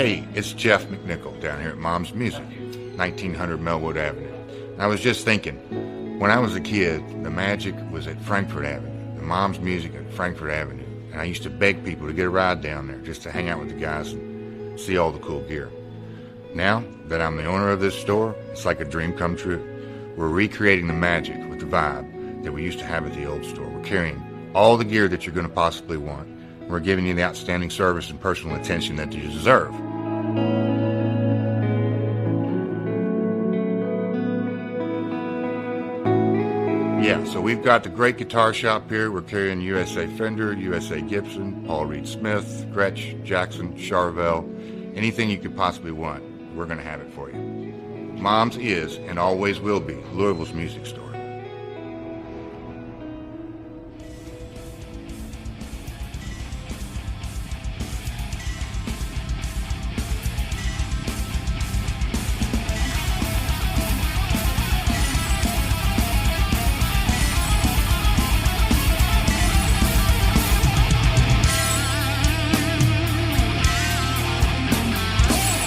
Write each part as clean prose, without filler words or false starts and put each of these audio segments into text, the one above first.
Hey, it's Jeff McNichol down here at Mom's Music, 1900 Melwood Avenue. I was just thinking, when I was a kid, the magic was at Frankfort Avenue, the Mom's Music at Frankfort Avenue, and I used to beg people to get a ride down there just to hang out with the guys and see all the cool gear. Now that I'm the owner of this store, it's like a dream come true. We're recreating the magic with the vibe that we used to have at the old store. We're carrying all the gear that you're going to possibly want. We're giving you the outstanding service and personal attention that you deserve. Yeah, so we've got the great guitar shop here. We're carrying USA Fender, USA Gibson, Paul Reed Smith, Gretsch, Jackson, Charvel, anything you could possibly want. We're going to have it for you. Mom's is and always will be Louisville's music store.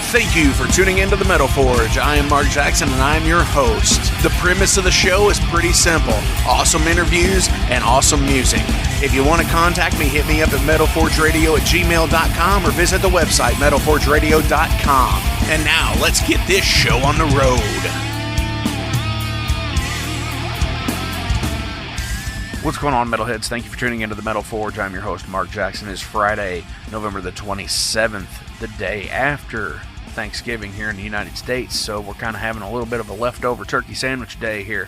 Thank you for tuning into the Metal Forge. I am Mark Jackson and I am your host. The premise of the show is pretty simple. Awesome interviews and awesome music. If you want to contact me, hit me up at metalforgeradio@gmail.com or visit the website metalforgeradio.com. And now, let's get this show on the road. What's going on, Metalheads? Thank you for tuning into the Metal Forge. I'm your host, Mark Jackson. It's Friday, November the 27th, the day after Thanksgiving here in the United States, so we're kind of having a little bit of a leftover turkey sandwich day here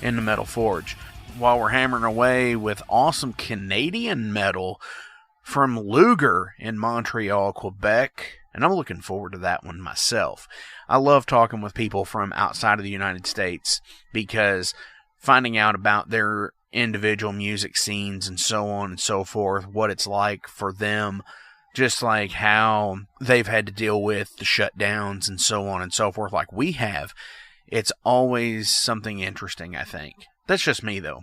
in the Metal Forge. While we're hammering away with awesome Canadian metal from Lüger in Montreal, Quebec, and I'm looking forward to that one myself. I love talking with people from outside of the United States because finding out about their individual music scenes and so on and so forth, what it's like for them, just like how they've had to deal with the shutdowns and so on and so forth like we have. It's always something interesting, I think. That's just me, though.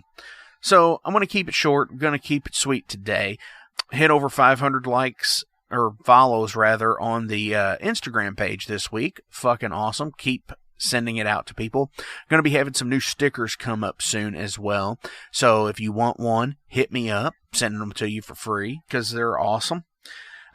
So I'm going to keep it short. I'm going to keep it sweet today. Hit over 500 likes, or follows, rather, on the Instagram page this week. Fucking awesome. Keep sending it out to people. Going to be having some new stickers come up soon as well. So if you want one, hit me up. Sending them to you for free because they're awesome.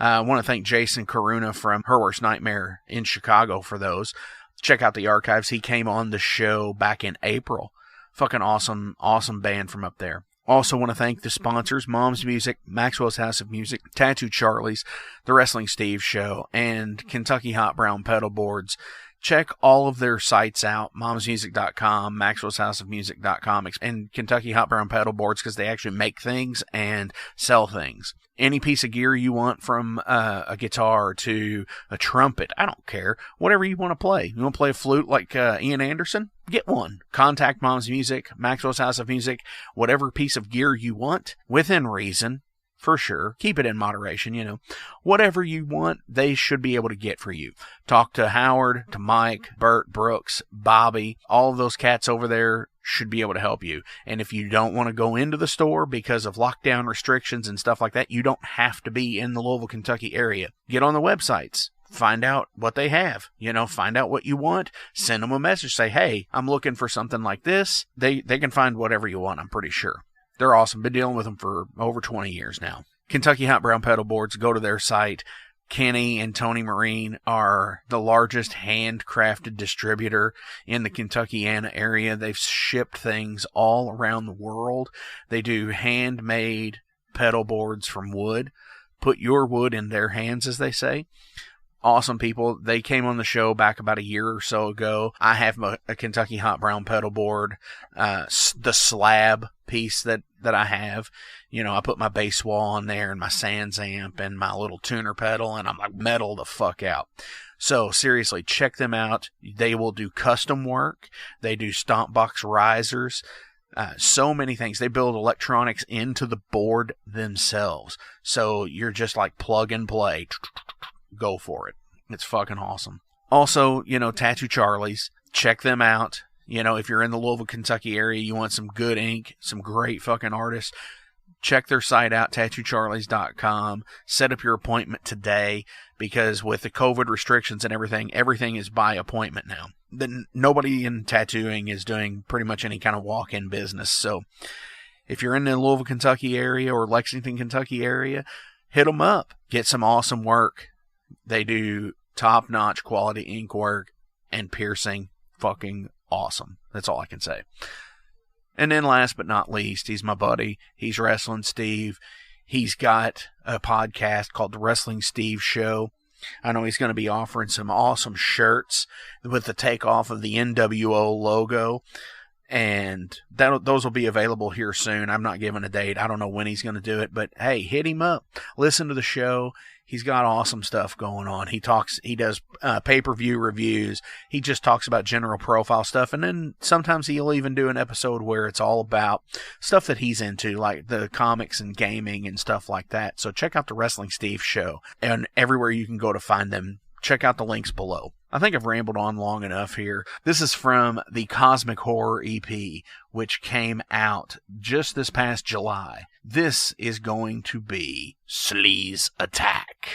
I want to thank Jason Karuna from Her Worst Nightmare in Chicago for those. Check out the archives. He came on the show back in April. Fucking awesome, awesome band from up there. Also want to thank the sponsors, Mom's Music, Maxwell's House of Music, Tattoo Charlie's, The Wrestling Steve Show, and Kentucky Hot Brown Pedalboards. Check all of their sites out, momsmusic.com, maxwellshouseofmusic.com, and Kentucky Hot Brown Pedalboards, because they actually make things and sell things. Any piece of gear you want, from a guitar to a trumpet, I don't care. Whatever you want to play. You want to play a flute like Ian Anderson? Get one. Contact Mom's Music, Maxwell's House of Music, whatever piece of gear you want, within reason. For sure. Keep it in moderation, you know. Whatever you want, they should be able to get for you. Talk to Howard, to Mike, Bert, Brooks, Bobby. All of those cats over there should be able to help you. And if you don't want to go into the store because of lockdown restrictions and stuff like that, you don't have to be in the Louisville, Kentucky area. Get on the websites. Find out what they have. You know, find out what you want. Send them a message. Say, hey, I'm looking for something like this. They can find whatever you want, I'm pretty sure. They're awesome. Been dealing with them for over 20 years now. Kentucky Hot Brown Pedalboards, go to their site. Kenny and Tony Marine are the largest handcrafted distributor in the Kentuckiana area. They've shipped things all around the world. They do handmade pedalboards from wood. Put your wood in their hands, as they say. Awesome people. They came on the show back about a year or so ago. I have a Kentucky Hot Brown pedalboard, the slab piece that I have. You know, I put my bass wall on there and my Sans amp and my little tuner pedal, and I'm like metal the fuck out. So seriously, check them out. They will do custom work. They do stomp box risers. So many things. They build electronics into the board themselves. So you're just like plug and play. Go for it. It's fucking awesome. Also, you know, Tattoo Charlie's. Check them out. You know, if you're in the Louisville, Kentucky area, you want some good ink, some great fucking artists, check their site out, tattoocharlies.com. Set up your appointment today, because with the COVID restrictions and everything is by appointment now. Nobody in tattooing is doing pretty much any kind of walk-in business. So if you're in the Louisville, Kentucky area or Lexington, Kentucky area, hit them up. Get some awesome work. They do top-notch quality ink work and piercing. Fucking awesome. That's all I can say. And then last but not least, he's my buddy. He's Wrestling Steve. He's got a podcast called The Wrestling Steve Show. I know he's going to be offering some awesome shirts with the takeoff of the NWO logo. And those will be available here soon. I'm not giving a date. I don't know when he's going to do it. But, hey, hit him up. Listen to the show. He's got awesome stuff going on. He does pay-per-view reviews. He just talks about general profile stuff. And then sometimes he'll even do an episode where it's all about stuff that he's into, like the comics and gaming and stuff like that. So check out the Wrestling Steve Show. And everywhere you can go to find them, check out the links below. I think I've rambled on long enough here. This is from the Cosmic Horror EP, which came out just this past July. This is going to be Sleaze Attack.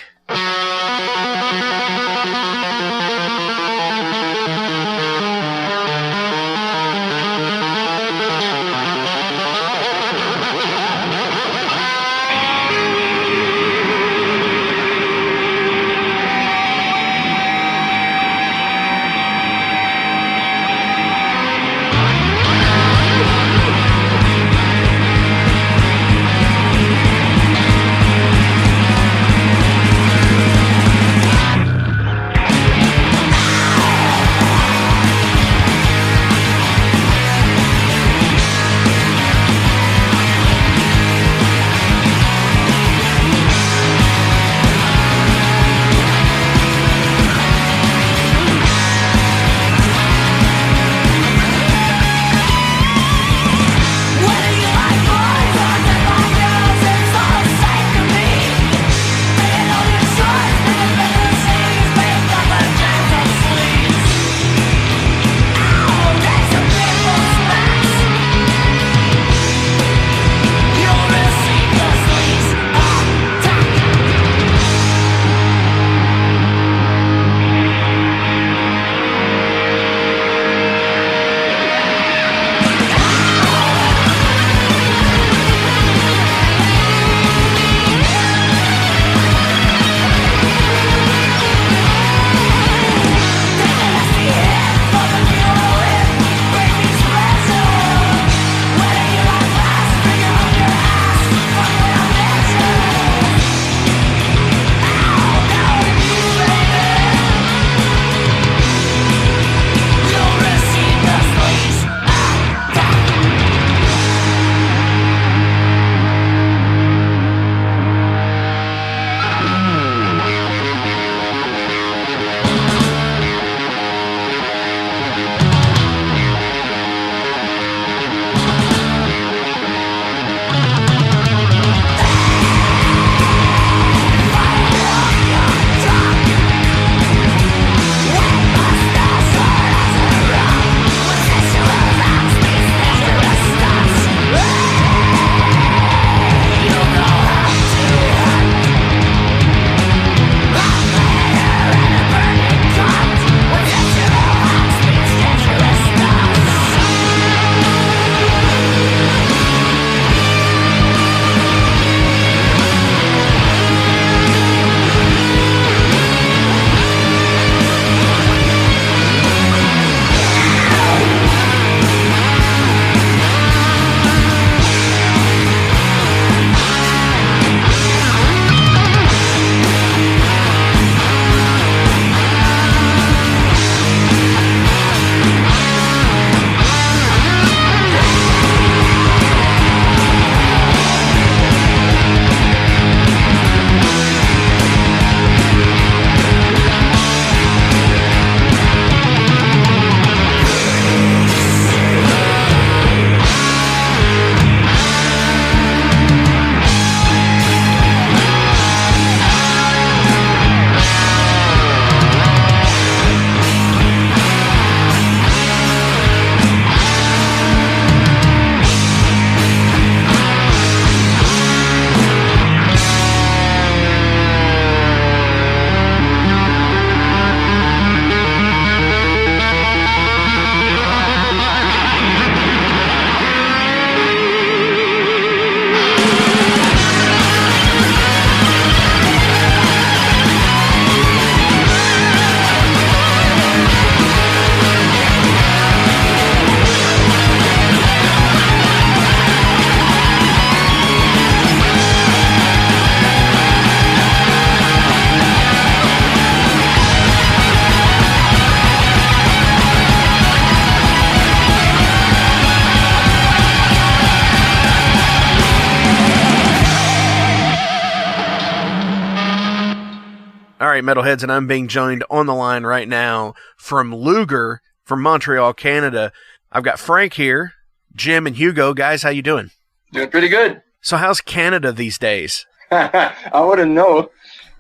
All right, Metalheads, and I'm being joined on the line right now from Lüger, from Montreal, Canada. I've got Frank here, Jim, and Hugo. Guys, how you doing? Doing pretty good. So how's Canada these days? I wouldn't know.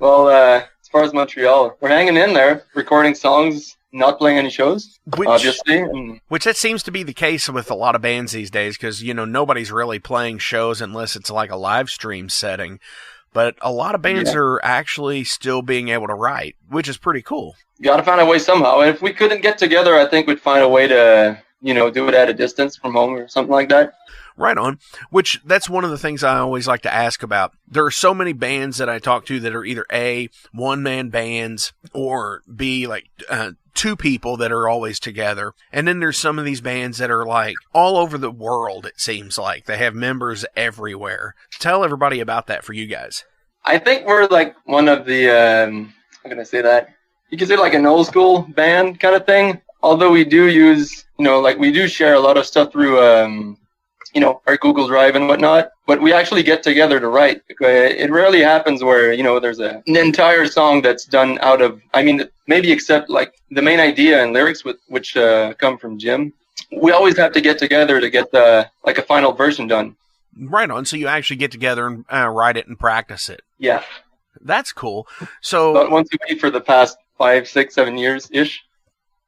Well, as far as Montreal, we're hanging in there, recording songs, not playing any shows, obviously. Which that seems to be the case with a lot of bands these days, because, nobody's really playing shows unless it's like a live stream setting. But a lot of bands are actually still being able to write, which is pretty cool. You got to find a way somehow. And if we couldn't get together, I think we'd find a way to, do it at a distance from home or something like that. Right on. Which, that's one of the things I always like to ask about. There are so many bands that I talk to that are either A, one-man bands, or B, like two people that are always together. And then there's some of these bands that are like all over the world, it seems like. They have members everywhere. Tell everybody about that for you guys. I think we're like one of the, how can I say that? You can say like an old school band kind of thing. Although we do use, we do share a lot of stuff through, our Google Drive and whatnot, but we actually get together to write. It rarely happens where, there's an entire song that's done out of, maybe except like the main idea and lyrics which come from Jim. We always have to get together to get a final version done. Right on. So you actually get together and write it and practice it. Yeah. That's cool. So about once a week for the past 5, 6, 7 years-ish.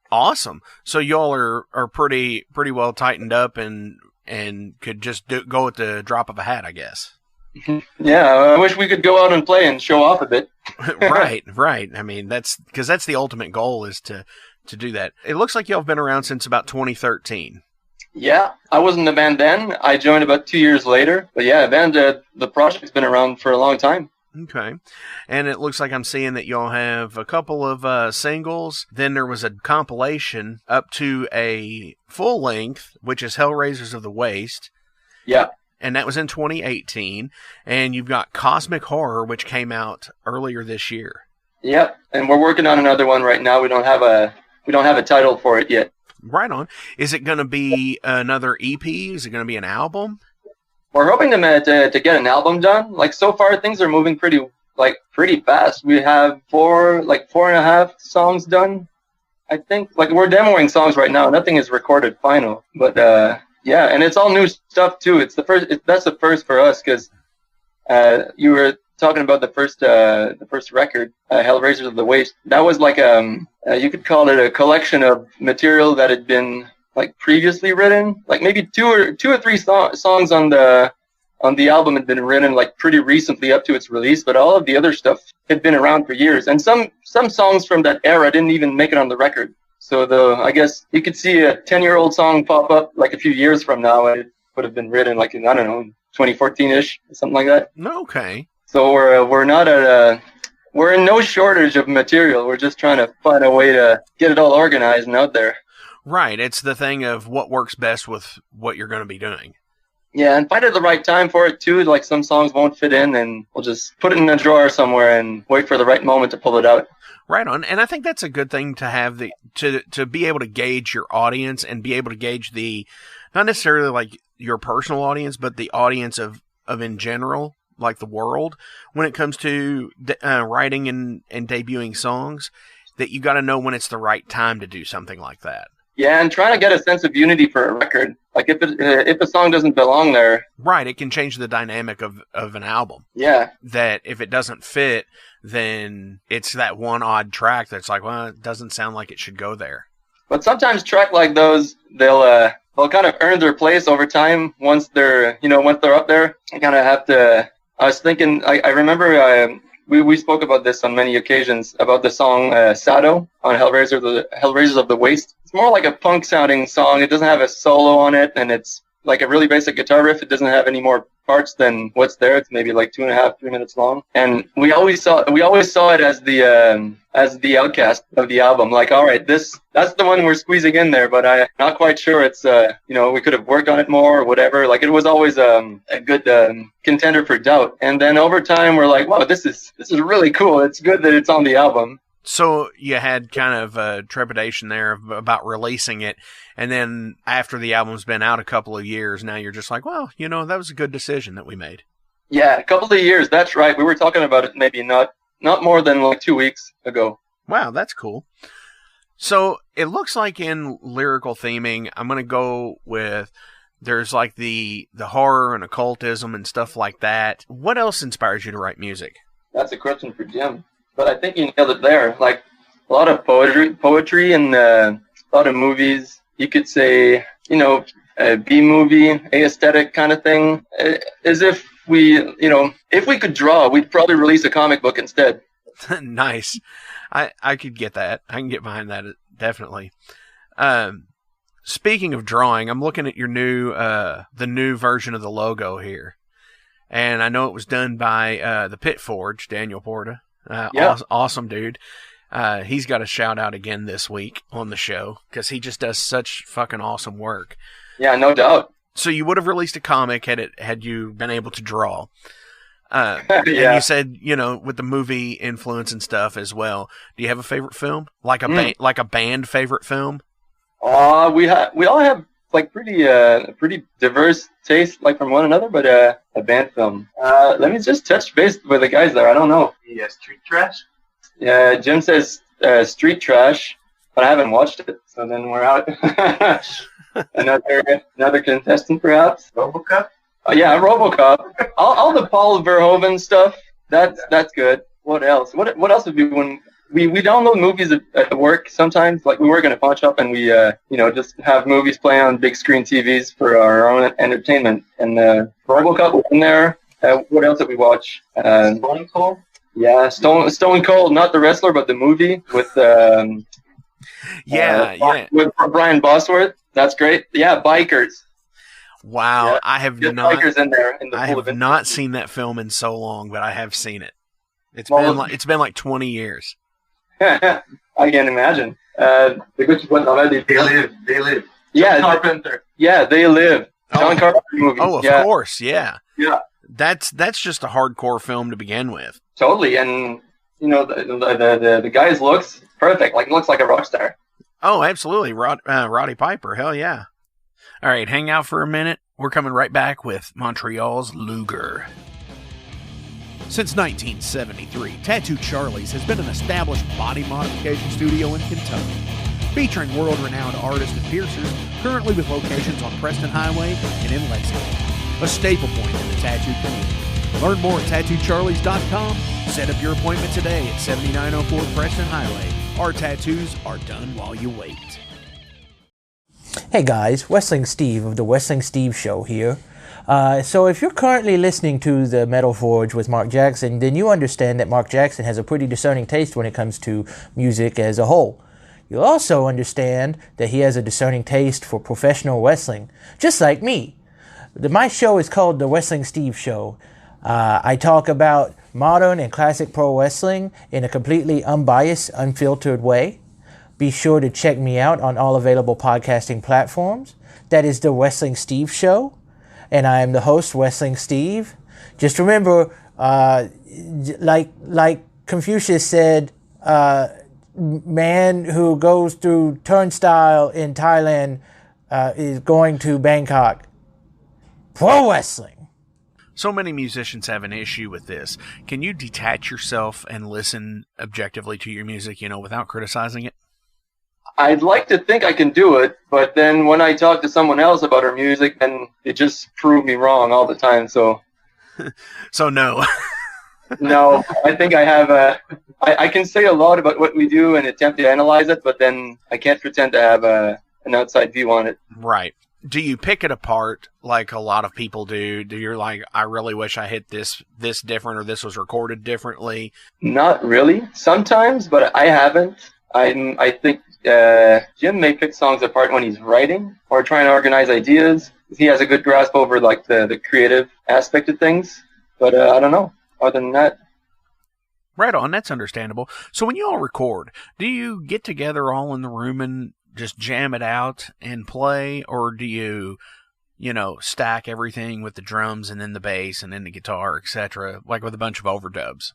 Awesome. So y'all are pretty well tightened up and could just go at the drop of a hat, I guess. Yeah, I wish we could go out and play and show off a bit. Right. That's because that's the ultimate goal is to do that. It looks like y'all have been around since about 2013. Yeah, I wasn't in the band then. I joined about 2 years later. But yeah, the project's been around for a long time. Okay. And it looks like I'm seeing that y'all have a couple of singles. Then there was a compilation up to a full length, which is Hellraisers of the Waste. Yeah. And that was in 2018. And you've got Cosmic Horror, which came out earlier this year. Yep. And we're working on another one right now. We don't have a title for it yet. Right on. Is it going to be another EP? Is it going to be an album? We're hoping to get an album done. Like so far, things are moving pretty fast. We have 4.5 songs done. I think we're demoing songs right now. Nothing is recorded final, but yeah, and it's all new stuff too. It's the first. That's the first for us because you were talking about the first record, Hellraisers of the Waste. That was like you could call it a collection of material that had been previously written, maybe two or three songs on the album had been written pretty recently up to its release, but all of the other stuff had been around for years, and some songs from that era didn't even make it on the record. So I guess you could see a 10-year-old song pop up a few years from now, and it would have been written in, I don't know, 2014-ish, something like that. Okay. So we're in no shortage of material. We're just trying to find a way to get it all organized and out there. Right. It's the thing of what works best with what you're going to be doing. Yeah, and find the right time for it, too. Some songs won't fit in, and we'll just put it in a drawer somewhere and wait for the right moment to pull it out. Right on. And I think that's a good thing to have to be able to gauge your audience and be able to gauge not necessarily your personal audience, but the audience of in general, the world, when it comes to writing and debuting songs, that you got to know when it's the right time to do something like that. Yeah, and trying to get a sense of unity for a record. If a song doesn't belong there, right, it can change the dynamic of an album. Yeah, that if it doesn't fit, then it's that one odd track that's it doesn't sound like it should go there. But sometimes tracks like those, they'll kind of earn their place over time once they're up there. You kind of have to. I was thinking. I remember. We spoke about this on many occasions about the song Sado on Hellraisers of the Waste. It's more like a punk sounding song. It doesn't have a solo on it, and it's like a really basic guitar riff. It doesn't have any more parts than what's there. It's maybe 2.5, 3 minutes long. And we always saw it as the outcast of the album. All right, that's the one we're squeezing in there, but I'm not quite sure it's we could have worked on it more or whatever. It was always a good contender for doubt. And then over time we're like, wow, this is really cool. It's good that it's on the album. So you had kind of a trepidation there about releasing it, and then after the album's been out a couple of years, now you're just well, that was a good decision that we made. Yeah, a couple of years, that's right. We were talking about it maybe not not more than like 2 weeks ago. Wow, that's cool. So it looks like in lyrical theming, I'm going to go with there's like the horror and occultism and stuff like that. What else inspires you to write music? That's a question for Jim, but I think you nailed it there. Like a lot of poetry and a lot of movies. You could say, you know, a B-movie, aesthetic kind of thing. As if if we could draw, we'd probably release a comic book instead. Nice. I could get that. I can get behind that, definitely. Speaking of drawing, I'm looking at your the new version of the logo here. And I know it was done by the Pit Forge, Daniel Porta. Awesome dude. He's got a shout out again this week on the show because he just does such fucking awesome work. Yeah, no doubt. So you would have released a comic had you been able to draw. Yeah. And you said, with the movie influence and stuff as well. Do you have a favorite film? Like a band favorite film? We all have like pretty diverse taste, like from one another, but a band film. Let me just touch base with the guys there. I don't know. Yeah, Street Trash. Yeah, Jim says Street Trash, but I haven't watched it, so then we're out. another contestant, perhaps. RoboCop. Yeah, RoboCop. all the Paul Verhoeven stuff. That's good. What else? What else would be when we download movies at work sometimes? Like we work in a pawn shop and we just have movies play on big screen TVs for our own entertainment. And RoboCop was in there. What else did we watch? Stone Cold. Yeah, Stone Cold, not the wrestler, but the movie with with Brian Bosworth. That's great. Yeah, bikers. Wow, yeah, I have bikers in there. I have not seen that film in so long, but I have seen it. It's been like 20 years. I can't imagine. They live. Yeah, John Carpenter. Yeah, They Live. John Carpenter movies. Oh, of course, yeah. Yeah. That's just a hardcore film to begin with. Totally, and the guy's looks perfect. Like looks like a rock star. Oh, absolutely, Roddy Piper. Hell yeah. All right, hang out for a minute. We're coming right back with Montreal's Lüger. Since 1973, Tattoo Charlie's has been an established body modification studio in Kentucky, featuring world-renowned artists and piercers, currently with locations on Preston Highway and in Lexington, a staple point in the tattoo community. Learn more at TattooCharlies.com. Set up your appointment today at 7904 Preston Highway. Our tattoos are done while you wait. Hey guys, Wrestling Steve of the Wrestling Steve Show here. So if you're currently listening to the Metal Forge with Mark Jackson, then you understand that Mark Jackson has a pretty discerning taste when it comes to music as a whole. You'll also understand that he has a discerning taste for professional wrestling, just like me. My show is called the Wrestling Steve Show. I talk about modern and classic pro wrestling in a completely unbiased, unfiltered way. Be sure to check me out on all available podcasting platforms. That is the Wrestling Steve Show. And I am the host, Wrestling Steve. Just remember, like Confucius said, man who goes through turnstile in Thailand is going to Bangkok. Pro wrestling. So many musicians have an issue with this. Can you detach yourself and listen objectively to your music, without criticizing it? I'd like to think I can do it, but then when I talk to someone else about our music, then it just proved me wrong all the time. So, so no. No, I think I have I can say a lot about what we do and attempt to analyze it, but then I can't pretend to have an outside view on it. Right. Do you pick it apart like a lot of people do? Do you like, I really wish I hit this different or this was recorded differently? Not really. Sometimes, but I haven't. I think Jim may pick songs apart when he's writing or trying to organize ideas. He has a good grasp over like the creative aspect of things. But I don't know. Other than that. Right on. That's understandable. So when you all record, do you get together all in the room and just jam it out and play, or do you, stack everything with the drums and then the bass and then the guitar, etc., like with a bunch of overdubs?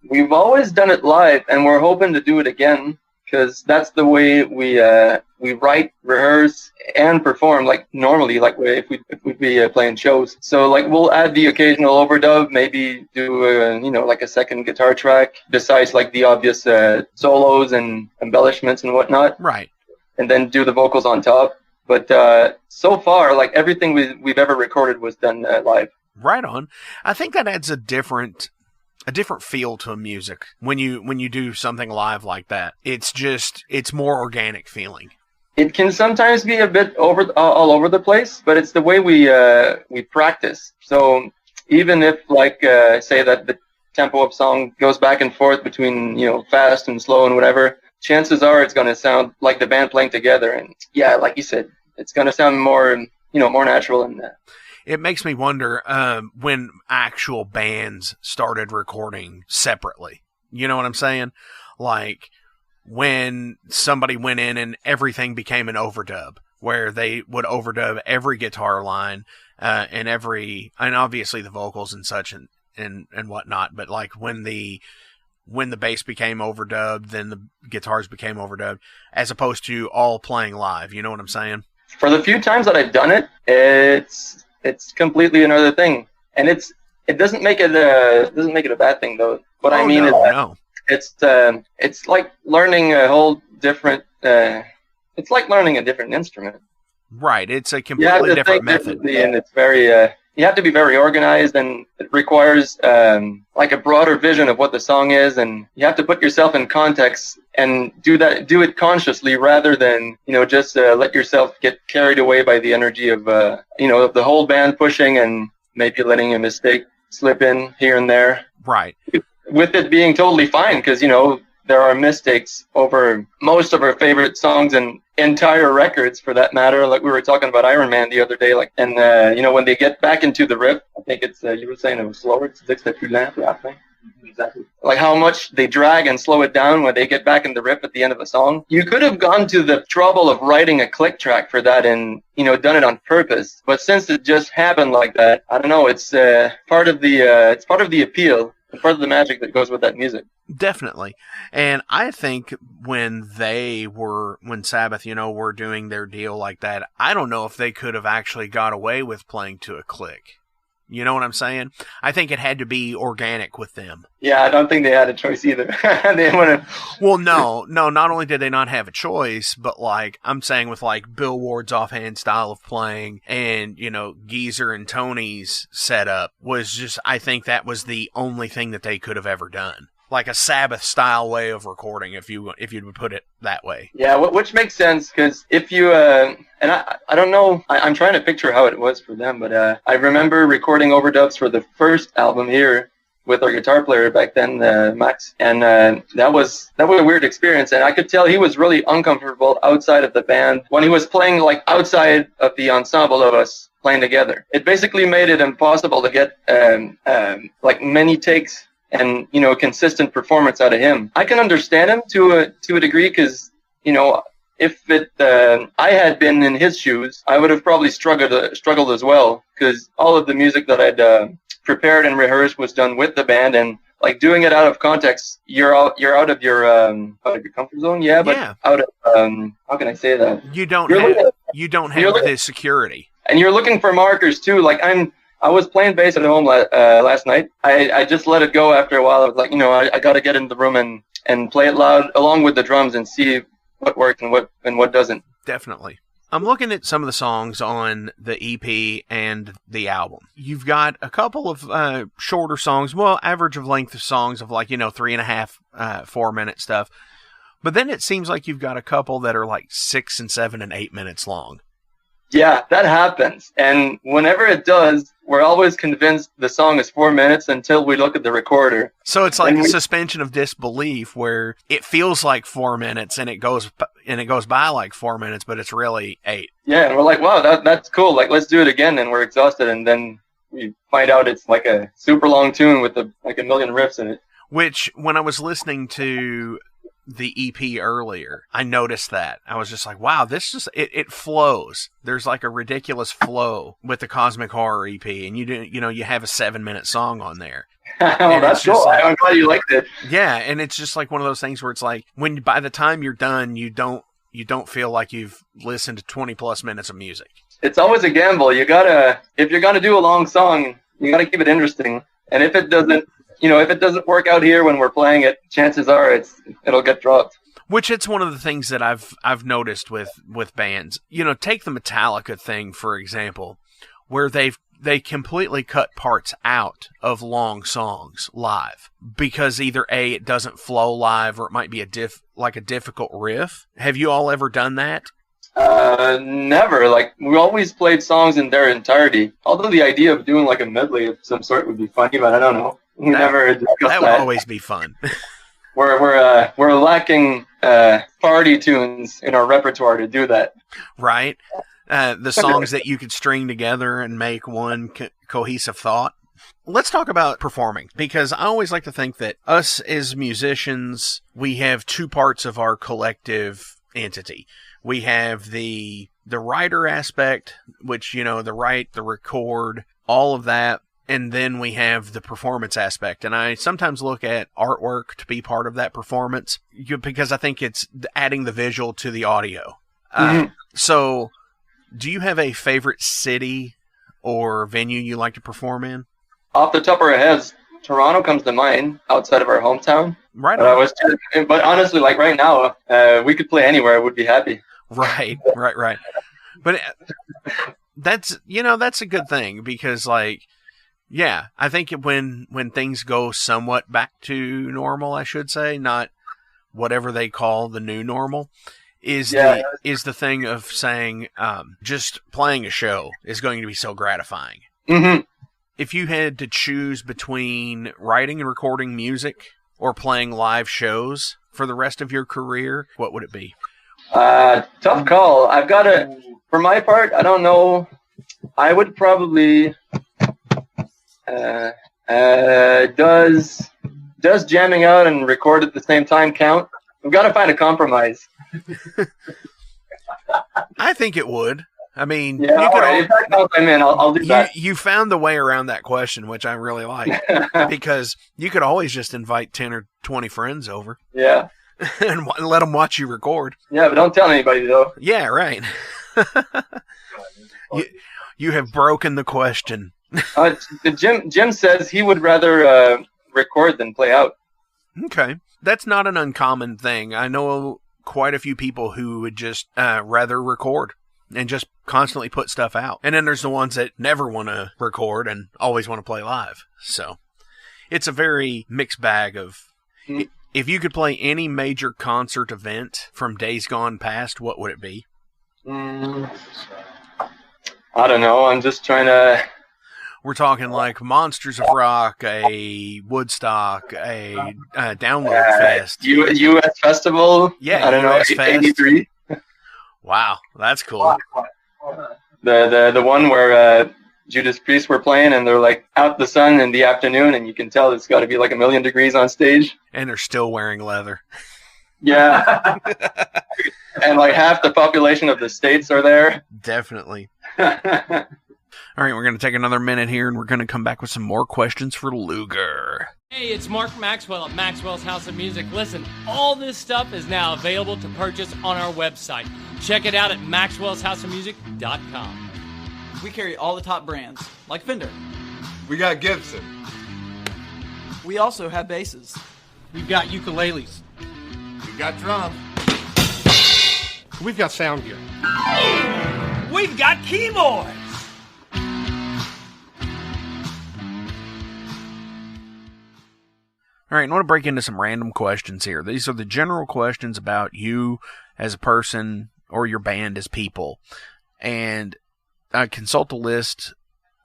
We've always done it live, and we're hoping to do it again because that's the way we write, rehearse, and perform like normally, like if we'd be playing shows. So like we'll add the occasional overdub, maybe do like a second guitar track besides like the obvious solos and embellishments and whatnot. Right. And then do the vocals on top. But so far, like everything we've ever recorded was done live. Right on. I think that adds a different feel to music when you do something live like that. It's more organic feeling. It can sometimes be a bit all over the place, but it's the way we practice. So even if like say that the tempo of song goes back and forth between fast and slow and whatever, chances are it's going to sound like the band playing together. And yeah, like you said, it's going to sound more more natural than that. It makes me wonder when actual bands started recording separately. You know what I'm saying? Like when somebody went in and everything became an overdub, where they would overdub every guitar line and obviously the vocals and such and whatnot. But like when the bass became overdubbed, then the guitars became overdubbed, as opposed to all playing live. You know what I'm saying? For the few times that I've done it, it's completely another thing, and it doesn't make it a bad thing though. What I mean is it's like learning a whole different. It's like learning a different instrument. Right. It's a completely different method, and it's very. You have to be very organized, and it requires like a broader vision of what the song is, and you have to put yourself in context and do it consciously rather than just let yourself get carried away by the energy of of the whole band pushing and maybe letting a mistake slip in here and there. Right. With it being totally fine, because there are mistakes over most of our favorite songs and entire records, for that matter. Like we were talking about Iron Man the other day, and when they get back into the riff, I think it's you were saying it was slower. It's plus lent à la fin. Exactly. Like how much they drag and slow it down when they get back in the riff at the end of a song. You could have gone to the trouble of writing a click track for that and done it on purpose. But since it just happened like that, I don't know. It's part of the appeal. And part of the magic that goes with that music. Definitely. And I think when Sabbath, were doing their deal like that, I don't know if they could have actually got away with playing to a click. You know what I'm saying? I think it had to be organic with them. Yeah, I don't think they had a choice either. They want to. Well, no. Not only did they not have a choice, but like I'm saying, with like Bill Ward's offhand style of playing, and Geezer and Tony's setup was just. I think that was the only thing that they could have ever done. Like a Sabbath style way of recording, if you would put it that way. Yeah, which makes sense, because if you and I don't know, I'm trying to picture how it was for them, but I remember recording overdubs for the first album here with our guitar player back then, Max, and that was a weird experience, and I could tell he was really uncomfortable outside of the band when he was playing like outside of the ensemble of us playing together. It basically made it impossible to get like many takes and consistent performance out of him. I can understand him to a degree, because if I had been in his shoes, I would have probably struggled as well, because all of the music that I'd prepared and rehearsed was done with the band, and like doing it out of context, you're out of your comfort zone. Yeah, but yeah. Out of how can I say that? You don't have the security, and you're looking for markers too. Like I was playing bass at home last night. I just let it go after a while. I was like, I got to get in the room and play it loud along with the drums and see what works and what doesn't. Definitely. I'm looking at some of the songs on the EP and the album. You've got a couple of shorter songs, average of length of songs of like 3.5, 4 minute stuff. But then it seems like you've got a couple that are like 6 and 7 and 8 minutes long. Yeah, that happens. And whenever it does, we're always convinced the song is 4 minutes until we look at the recorder. So it's like a suspension of disbelief where it feels like 4 minutes and it goes by like 4 minutes, but it's really 8. Yeah, and we're like, wow, that's cool. Like, let's do it again. And we're exhausted. And then we find out it's like a super long tune with like a million riffs in it. Which, when I was listening to the EP earlier, I noticed that. I was just like, wow, this just, it flows. There's like a ridiculous flow with the Cosmic Horror EP, and you have a 7-minute song on there. Oh, that's cool. Like, I'm glad you liked it. Yeah, and it's just like one of those things where it's like, when by the time you're done, you don't feel like you've listened to 20 plus minutes of music. It's always a gamble. If you're gonna do a long song, you gotta keep it interesting. And if it doesn't work out here when we're playing it, chances are it'll get dropped. Which it's one of the things that I've noticed with bands. Take the Metallica thing, for example, where they completely cut parts out of long songs live because either A, it doesn't flow live, or it might be a difficult riff. Have you all ever done that? Never. Like, we always played songs in their entirety. Although the idea of doing like a medley of some sort would be funny, but I don't know. We never discussed that. That would always be fun. We're lacking party tunes in our repertoire to do that. Right. The songs that you could string together and make one cohesive thought. Let's talk about performing, because I always like to think that us as musicians, we have two parts of our collective entity. We have the writer aspect, which, the write, the record, all of that. And then we have the performance aspect. And I sometimes look at artwork to be part of that performance because I think it's adding the visual to the audio. So do you have a favorite city or venue you like to perform in? Off the top of our heads, Toronto comes to mind, outside of our hometown. Right. But honestly, like right now, we could play anywhere. I would be happy. Right. But that's a good thing because, like, yeah, I think when things go somewhat back to normal, I should say, not whatever they call the new normal, is the thing of saying just playing a show is going to be so gratifying. Mm-hmm. If you had to choose between writing and recording music or playing live shows for the rest of your career, what would it be? Tough call. I've got to, for my part, I don't know. I would probably, does jamming out and record at the same time count? We've got to find a compromise. I think it would. I mean, yeah, if that counts, I'm in. I'll do that. You found the way around that question, which I really like, because you could always just invite 10 or 20 friends over. Yeah. And let them watch you record. Yeah, but don't tell anybody, though. Yeah, right. You have broken the question. Jim says he would rather record than play out. Okay. That's not an uncommon thing. I know quite a few people who would just rather record and just constantly put stuff out. And then there's the ones that never want to record and always want to play live. So it's a very mixed bag of... If you could play any major concert event from days gone past, what would it be? I don't know. I'm just trying to... We're talking like Monsters of Rock, a Woodstock, a Download Fest. U.S. Festival? Yeah, I don't US know, Fest. 83. Wow, that's cool. The one where Judas Priest were playing, and they're like out the sun in the afternoon, and you can tell it's got to be like 1,000,000 degrees on stage. And they're still wearing leather. Yeah. And like half the population of the States are there. Definitely. All right, we're going to take another minute here, and we're going to come back with some more questions for Lüger. Hey, it's Mark Maxwell at Maxwell's House of Music. Listen, all this stuff is now available to purchase on our website. Check it out at maxwellshouseofmusic.com. We carry all the top brands, like Fender. We got Gibson. We also have basses. We've got ukuleles. We got drums. We've got sound gear. We've got keyboards. All right, I want to break into some random questions here. These are the general questions about you as a person or your band as people. And I consult a list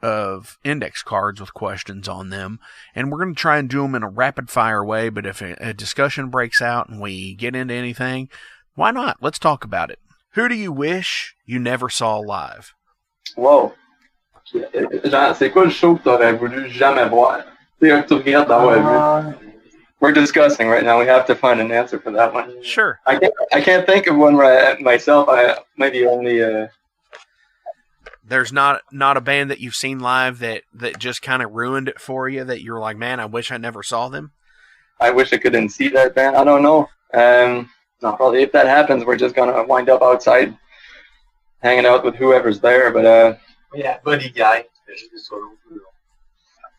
of index cards with questions on them, and we're going to try and do them in a rapid-fire way, but if a discussion breaks out and we get into anything, why not? Let's talk about it. Who do you wish you never saw live? Wow. C'est quoi le show que t'aurais voulu jamais voir? C'est un que tu regardes d'avoir vu. we're discussing right now. We have to find an answer for that one. Sure. I can't think of one myself. I maybe only. There's not a band that you've seen live that just kind of ruined it for you, that you're like, man, I wish I never saw them? I wish I couldn't see that band. I don't know. No, probably if that happens, we're just gonna wind up outside, hanging out with whoever's there. But yeah, Buddy Guy.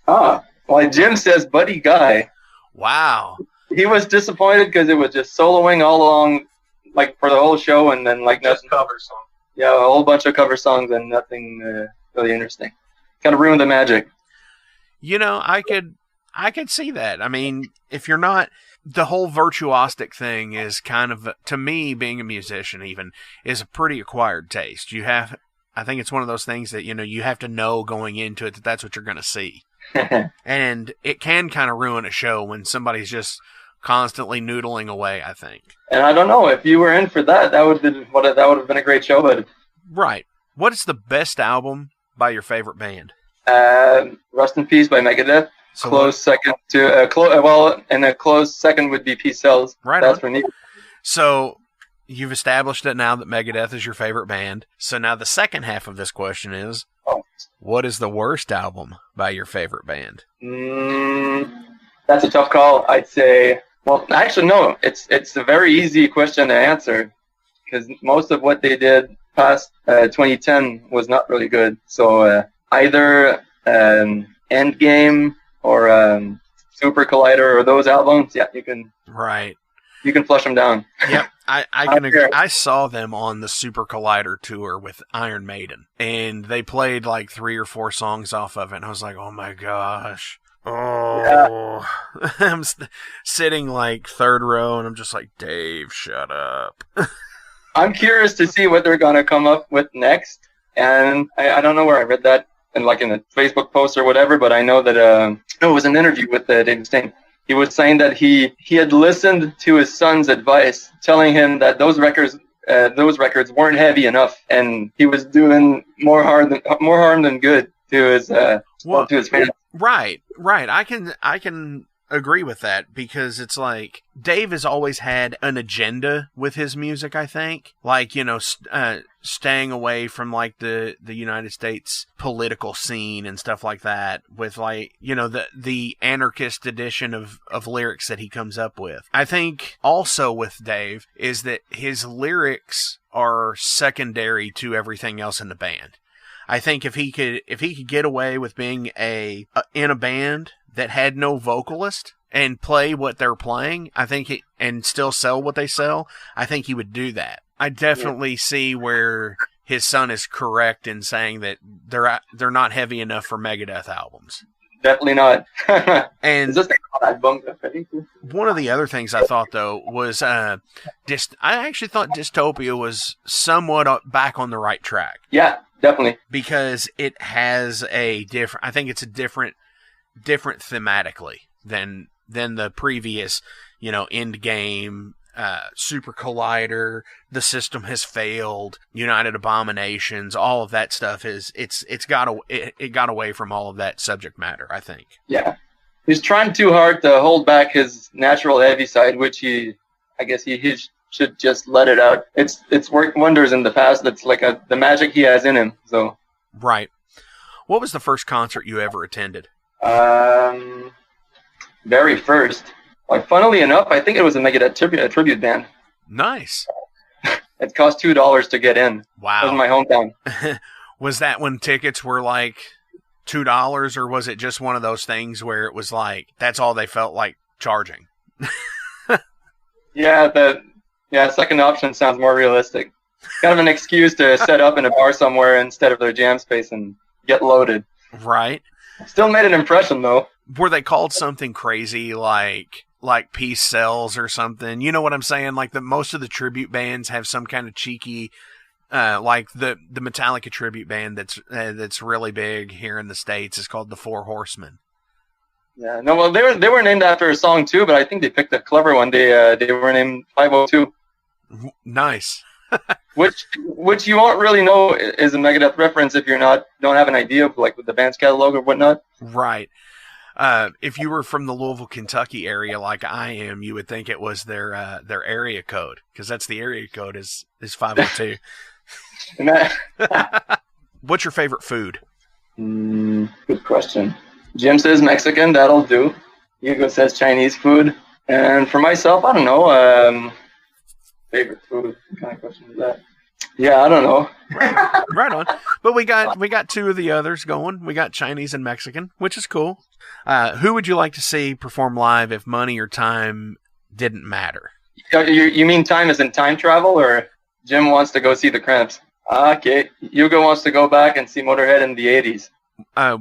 Well, Jim says Buddy Guy. Wow. He was disappointed because it was just soloing all along, like for the whole show, and then like Just nothing. cover song. Yeah, a whole bunch of cover songs and nothing really interesting. Kind of ruined the magic. You know, I could see that. I mean, if you're not, the whole virtuosic thing is kind of, to me, being a musician even, is a pretty acquired taste. I think it's one of those things that, you have to know going into it that that's what you're going to see. And it can kind of ruin a show when somebody's just constantly noodling away, I think. And I don't know, if you were in for that, that would have been a great show. But Right. What is the best album by your favorite band? Rust in Peace by Megadeth. So Close second to and a close second would be Peace Sells. Right That's on. for me. So you've established it now that Megadeth is your favorite band. So now the second half of this question is, what is the worst album by your favorite band? That's a tough call. I'd say. Well, actually, no. It's a very easy question to answer because most of what they did past 2010 was not really good. So either Endgame or Super Collider or those albums, yeah, you can flush them down. Yep, I can agree. I saw them on the Super Collider tour with Iron Maiden, and they played like 3 or 4 songs off of it, and I was like, oh my gosh. Oh, yeah. I'm sitting like third row, and I'm just like, Dave, shut up. I'm curious to see what they're going to come up with next, and I don't know where I read that, in a Facebook post or whatever, but I know that it was an interview with Dave Mustaine. He was saying that he had listened to his son's advice, telling him that those records weren't heavy enough, and he was doing more harm than good to his to his fans. Right. I can agree with that because it's like Dave has always had an agenda with his music, I think. Like, staying away from like the United States political scene and stuff like that with like, the anarchist edition of lyrics that he comes up with. I think also with Dave is that his lyrics are secondary to everything else in the band. I think if he could get away with being in a band that had no vocalist and play what they're playing, and still sell what they sell, I think he would do that. I definitely see where his son is correct in saying that they're not heavy enough for Megadeth albums. Definitely not. And is this album? One of the other things I thought though was I actually thought Dystopia was somewhat back on the right track. Yeah, definitely. Because it has I think it's a different thematically than the previous, Endgame, Super Collider, The System Has Failed, United Abominations, all of that stuff it got away from all of that subject matter, I think. Yeah. He's trying too hard to hold back his natural heavy side, which he should just let it out. It's worked wonders in the past. That's like the magic he has in him. So. Right. What was the first concert you ever attended? Very first. Like, funnily enough, I think it was a Megadeth tribute band. Nice. It cost $2 to get in. Wow. It was in my hometown. Was that when tickets were like $2, or was it just one of those things where it was like that's all they felt like charging? Second option sounds more realistic. Kind of an excuse to set up in a bar somewhere instead of their jam space and get loaded. Right. Still made an impression though. Were they called something crazy like Peace Sells or something? You know what I'm saying? Like most of the tribute bands have some kind of cheeky, like the Metallica tribute band that's really big here in the States is called the Four Horsemen. Yeah, no, well they were named after a song too, but I think they picked a clever one. They were named 502. Nice. which you won't really know is a Megadeth reference if don't have an idea of like with the band's catalog or whatnot. Right. If you were from the Louisville, Kentucky area like I am, you would think it was their area code, because that's the area code is 502. What's your favorite food? Good question. Jim says Mexican, that'll do. Hugo says Chinese food. And for myself, I don't know. Favorite food? What kind of question is that? Yeah, I don't know. Right on. But we got two of the others going. We got Chinese and Mexican, which is cool. Who would you like to see perform live if money or time didn't matter? You mean time as in time travel, or Jim wants to go see the Cramps? Okay. Hugo wants to go back and see Motorhead in the 80s.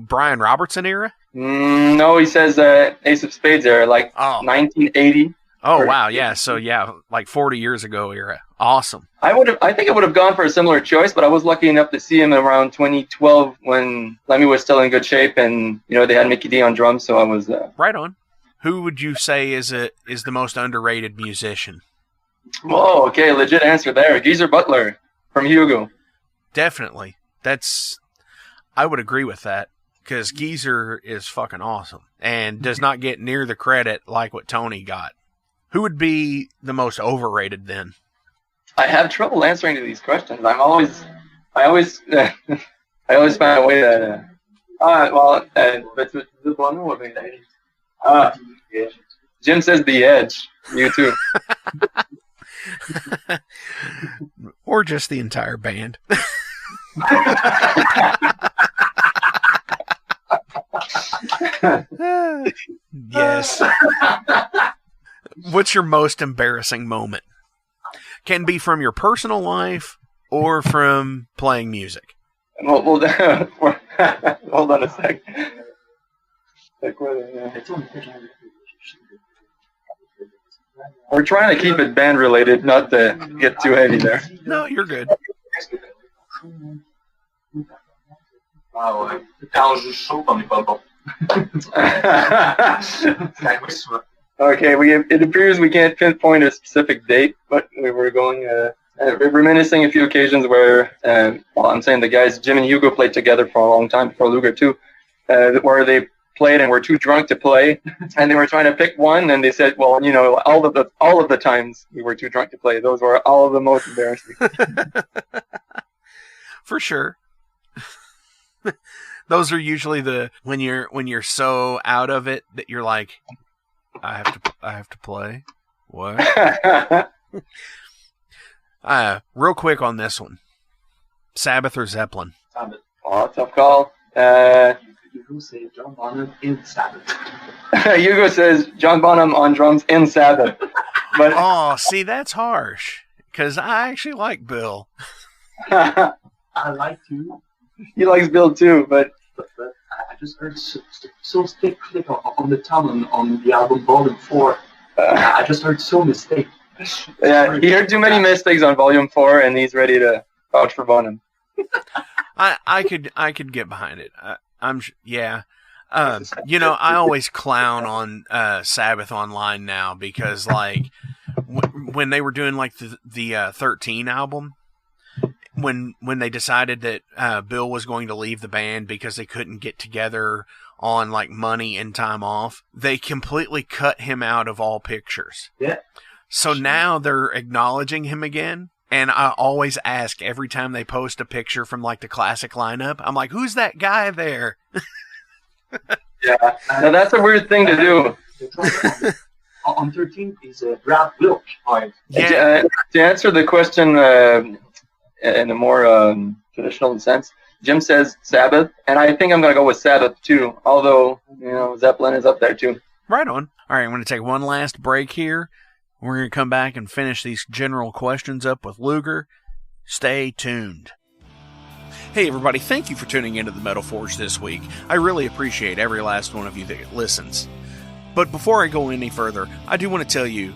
Brian Robertson era? No, he says Ace of Spades era, like 1980. Oh, wow, yeah. So, yeah, like 40 years ago era. Awesome. I think I would have gone for a similar choice, but I was lucky enough to see him around 2012 when Lemmy was still in good shape, and they had Mickey D on drums, so I was right on. Who would you say is the most underrated musician? Whoa, okay, legit answer there. Geezer Butler from Hugo. Definitely. I would agree with that, because Geezer is fucking awesome and does not get near the credit like what Tony got. Who would be the most overrated then? I have trouble answering to these questions. I always find a way that. Jim says The Edge. You too. Or just the entire band. Yes. What's your most embarrassing moment? Can be from your personal life or from playing music. Well, hold on a sec. We're trying to keep it band related, not to get too heavy there. No, you're good. Okay, it appears we can't pinpoint a specific date, but we were going reminiscing a few occasions where, I'm saying the guys Jim and Hugo played together for a long time before Lüger too, where they played and were too drunk to play, and they were trying to pick one, and they said, well, all of the times we were too drunk to play, those were all of the most embarrassing. For sure. Those are usually when you're so out of it that you're like, I have to play. What? Real quick on this one. Sabbath or Zeppelin? Sabbath. Oh, tough call. Hugo says John Bonham in Sabbath. Hugo says John Bonham on drums in Sabbath. But see, that's harsh. Because I actually like Bill. I like too. He likes Bill too, but I just heard so thick click on the tongue on the album Volume 4. I just heard so mistake. Yeah, he heard too many mistakes on Volume 4, and he's ready to vouch for Bonham. I could get behind it. I always clown on Sabbath online now because like when they were doing like the 13 album. When they decided that Bill was going to leave the band because they couldn't get together on like money and time off, they completely cut him out of all pictures. Yeah. So now they're acknowledging him again, and I always ask every time they post a picture from like the classic lineup, I'm like, who's that guy there? Yeah, now that's a weird thing to do. On 13 is Brad Wilk. Yeah. To answer the question in a more traditional sense, Jim says Sabbath, and I think I'm going to go with Sabbath too, although, Zeppelin is up there too. Right on. All right, I'm going to take one last break here. We're going to come back and finish these general questions up with Lüger. Stay tuned. Hey everybody, thank you for tuning into the Metal Forge this week. I really appreciate every last one of you that listens. But before I go any further, I do want to tell you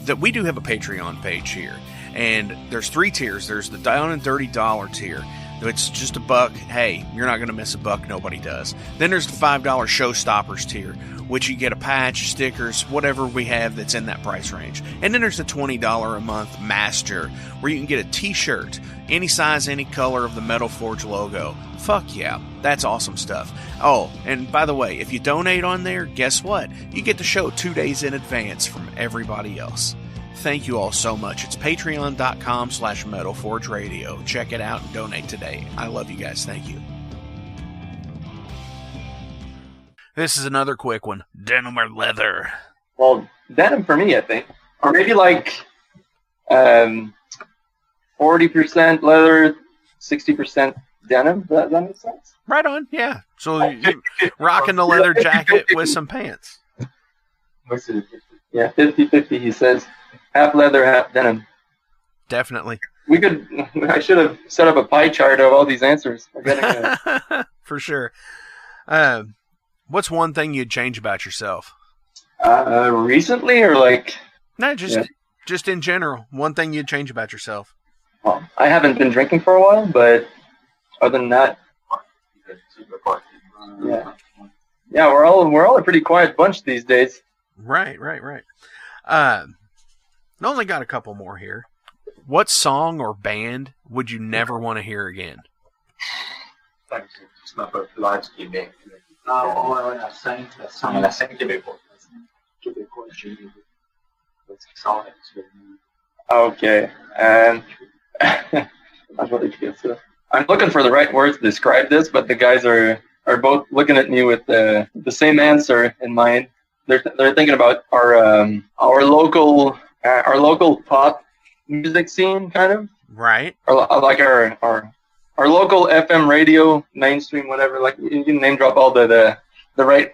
that we do have a Patreon page here. And there's 3 tiers. There's the Down and Dirty $1 tier. It's just $1. Hey, you're not going to miss $1. Nobody does. Then there's the $5 Showstoppers tier, which you get a patch, stickers, whatever we have that's in that price range. And then there's the $20 a month Master, where you can get a t-shirt, any size, any color of the Metal Forge logo. Fuck yeah. That's awesome stuff. Oh, and by the way, if you donate on there, guess what? You get the show 2 days in advance from everybody else. Thank you all so much. It's patreon.com/metalforgeradio. Check it out and donate today. I love you guys. Thank you. This is another quick one. Denim or leather? Well, denim for me, I think. Or maybe like 40% leather, 60% denim. Does that make sense? Right on, yeah. So you rocking the leather jacket with some pants. Yeah, 50-50, he says. Half leather, half denim. Definitely. I should have set up a pie chart of all these answers. For sure. What's one thing you'd change about yourself? Recently or like... No, just in general. One thing you'd change about yourself. Well, I haven't been drinking for a while, but other than that... Yeah, we're all a pretty quiet bunch these days. Right. I only got a couple more here. What song or band would you never want to hear again? Okay. I'm looking for the right words to describe this, but the guys are both looking at me with the same answer in mind. They're thinking about our local pop music scene, kind of. Right. Or like our local FM radio, mainstream, whatever. Like you can name drop all the right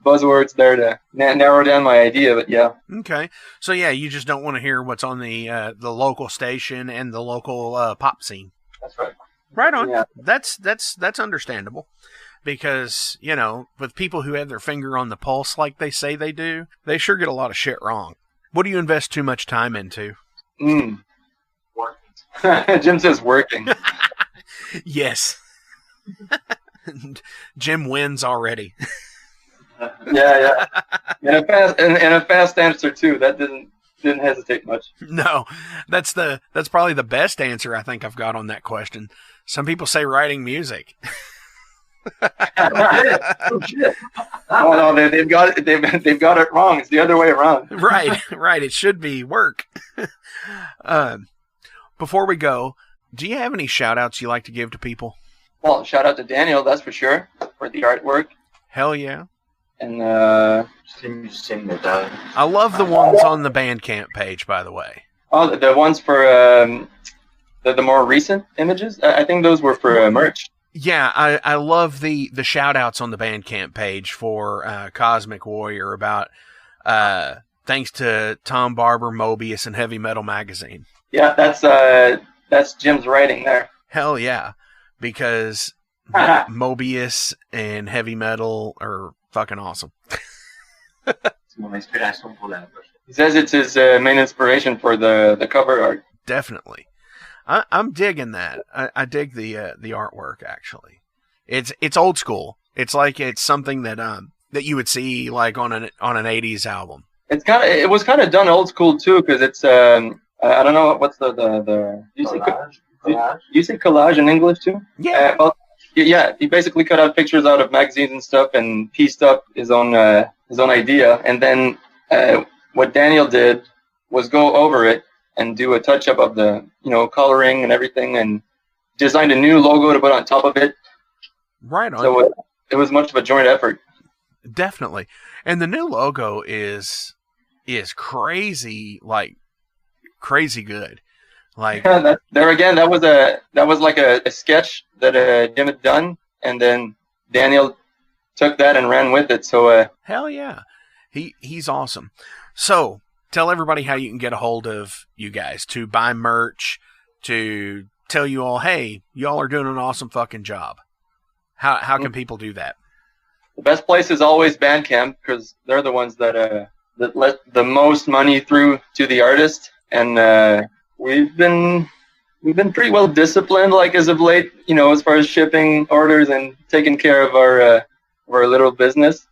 buzzwords there to narrow down my idea. But yeah. Okay. So yeah, you just don't want to hear what's on the local station and the local pop scene. That's right. Right on. Yeah. That's understandable. Because, you know, with people who have their finger on the pulse like they say they do, they sure get a lot of shit wrong. What do you invest too much time into? Working. Jim says working. Yes. Jim wins already. Yeah. And a fast answer too. That didn't hesitate much. No, that's probably the best answer I think I've got on that question. Some people say writing music. Oh no, they've got it. They've got it wrong. It's the other way around. Right. It should be work. Before we go, do you have any shout outs you like to give to people? Well, shout out to Daniel, that's for sure, for the artwork. Hell yeah. And I love the ones on the Bandcamp page, by the way. Oh, the ones for the more recent images. I think those were for merch. Yeah, I love the shout outs on the Bandcamp page for Cosmic Warrior about thanks to Tom Barber, Mobius, and Heavy Metal Magazine. Yeah, that's Jim's writing there. Hell yeah, because Mobius and Heavy Metal are fucking awesome. He says it's his main inspiration for the cover art. Definitely. I'm digging that. I dig the artwork, actually. It's old school. It's like it's something that you would see like on an 80s album. It was kind of done old school too, because it's I don't know what's the you say collage in English too? Yeah. Yeah, he basically cut out pictures out of magazines and stuff and pieced up his own idea, and then what Daniel did was go over it and do a touch-up of the, coloring and everything, and designed a new logo to put on top of it. Right on. So it was much of a joint effort. Definitely. And the new logo is crazy, like, crazy good. Like there again, that was like a sketch that Jim had done, and then Daniel took that and ran with it. So hell yeah, he's awesome. So tell everybody how you can get a hold of you guys to buy merch, to tell you all, hey, y'all are doing an awesome fucking job. How can people do that? The best place is always Bandcamp, because they're the ones that let the most money through to the artist, and we've been pretty well disciplined, like as of late, as far as shipping orders and taking care of our little business.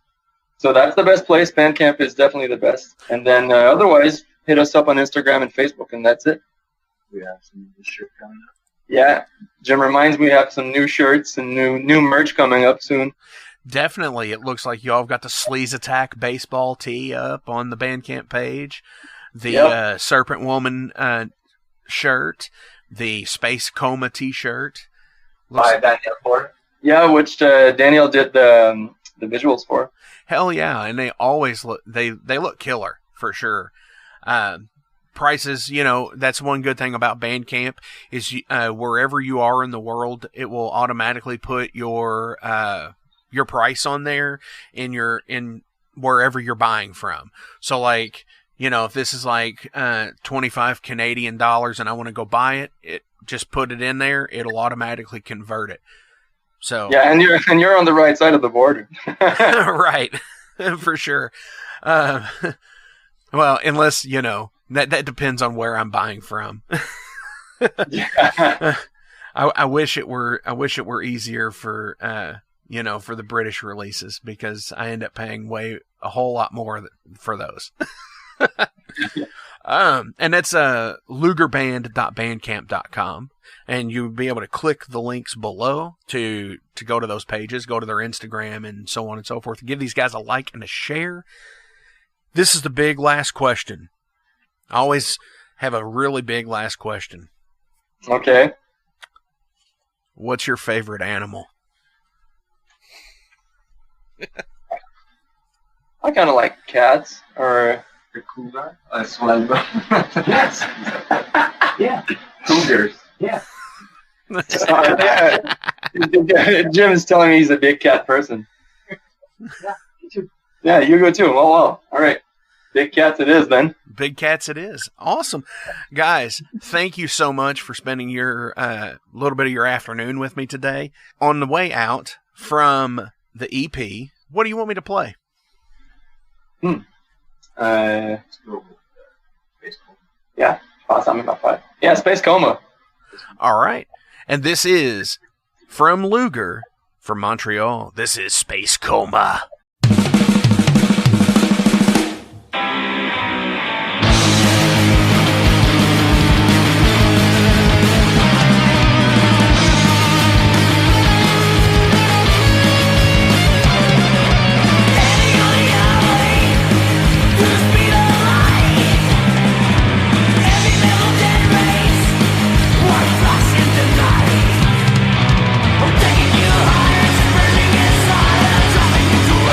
So that's the best place. Bandcamp is definitely the best. And then otherwise, hit us up on Instagram and Facebook, and that's it. We have some shit coming up. Yeah, Jim reminds me we have some new shirts and new merch coming up soon. Definitely. It looks like y'all got the Sleaze Attack baseball tee up on the Bandcamp page, the Serpent Woman shirt, the Space Coma t-shirt. By Daniel Ford. Yeah, which Daniel did the visuals for. Hell yeah, and they always look they look killer for sure. Prices, that's one good thing about Bandcamp is wherever you are in the world, it will automatically put your price on there in wherever you're buying from. So like, if this is like 25 Canadian dollars and I want to go buy it, just put it in there, it'll automatically convert it. So yeah, and you're on the right side of the border. Right. For sure. Well, unless, that depends on where I'm buying from. Yeah. I wish it were easier for for the British releases, because I end up paying a whole lot more for those. And that's lugerband.bandcamp.com, and you'll be able to click the links below to go to those pages, go to their Instagram and so on and so forth. Give these guys a like and a share. This is the big last question. I always have a really big last question. Okay. What's your favorite animal? I kind of like cats, or The cougar. Yes. Yeah. Cougars. Yeah. Jim's telling me he's a big cat person. Yeah. Me too. Yeah, you go too. Oh, well. All right. Big cats it is then. Big cats it is. Awesome. Guys, thank you so much for spending your little bit of your afternoon with me today. On the way out from the EP, what do you want me to play? Yeah. Awesome. Yeah, Space Coma. All right. And this is from Lüger, from Montreal. This is Space Coma. Taking you higher, burning inside, dropping you to a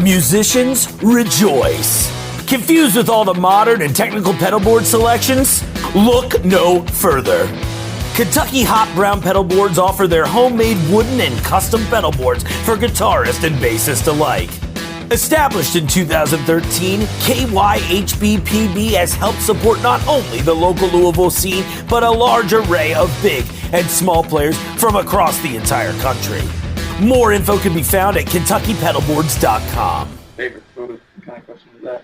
Musicians, rejoice. Confused with all the modern and technical pedalboard selections? Look no further. Kentucky Hot Brown Pedalboards offer their homemade wooden and custom pedalboards for guitarist and bassist alike. Established in 2013, KYHBPB has helped support not only the local Louisville scene, but a large array of big and small players from across the entire country. More info can be found at KentuckyPedalboards.com. Favorite food? What kind of question is that?